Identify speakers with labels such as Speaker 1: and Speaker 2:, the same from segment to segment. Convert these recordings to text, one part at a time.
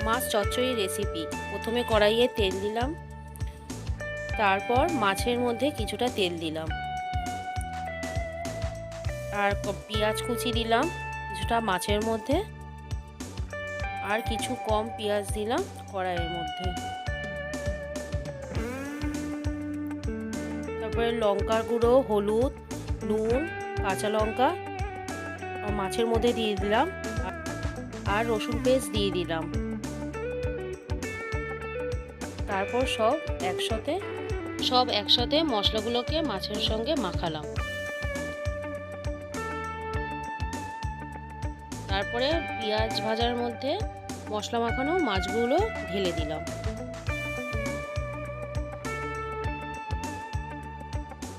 Speaker 1: মাছ চচ্চড়ি রেসিপি। প্রথমে কড়াইয়ে তেল দিলাম, তারপর মাছের মধ্যে কিছুটা তেল দিলাম, আর পেঁয়াজ কুচি দিলাম কিছুটা মাছের মধ্যে, আর কিছু কম পেঁয়াজ দিলাম কড়াইয়ের মধ্যে। তারপরে লঙ্কার গুঁড়ো, হলুদ, নুন, কাঁচা লঙ্কা মাছের মধ্যে দিয়ে দিলাম, আর রসুন পেস্ট দিয়ে দিলাম। তারপর সব একসাথে মশলাগুলোকে মাছের সঙ্গে মাখালাম। তারপরে পেঁয়াজ ভাজার মধ্যে মশলা মাখানো মাছগুলো ঢেলে দিলাম।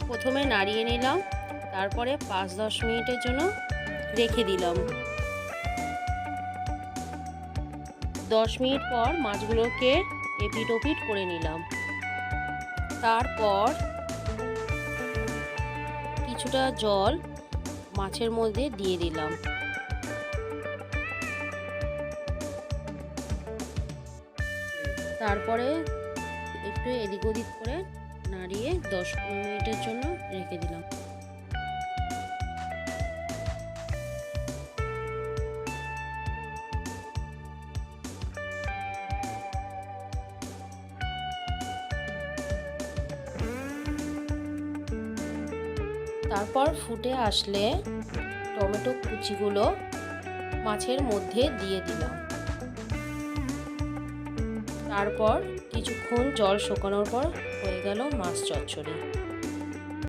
Speaker 1: প্রথমে নাড়িয়ে নিলাম, তারপরে 5-10 মিনিটের জন্য রেখে দিলাম। 10 মিনিট পর মাছগুলোকে এপিট ওপিট করে নিলাম। তারপর কিছুটা জল মাছের মধ্যে দিয়ে দিলাম। তারপরে একটু এদিক ওদিক করে নাড়িয়ে 10-15 মিনিটের জন্য রেখে দিলাম। তারপর ফুটে আসলে টমেটো কুচিগুলো মাছের মধ্যে দিয়ে দিলাম। তারপর কিছুক্ষণ জল শুকানোর পর হয়ে গেল মাছ চচ্চড়ি।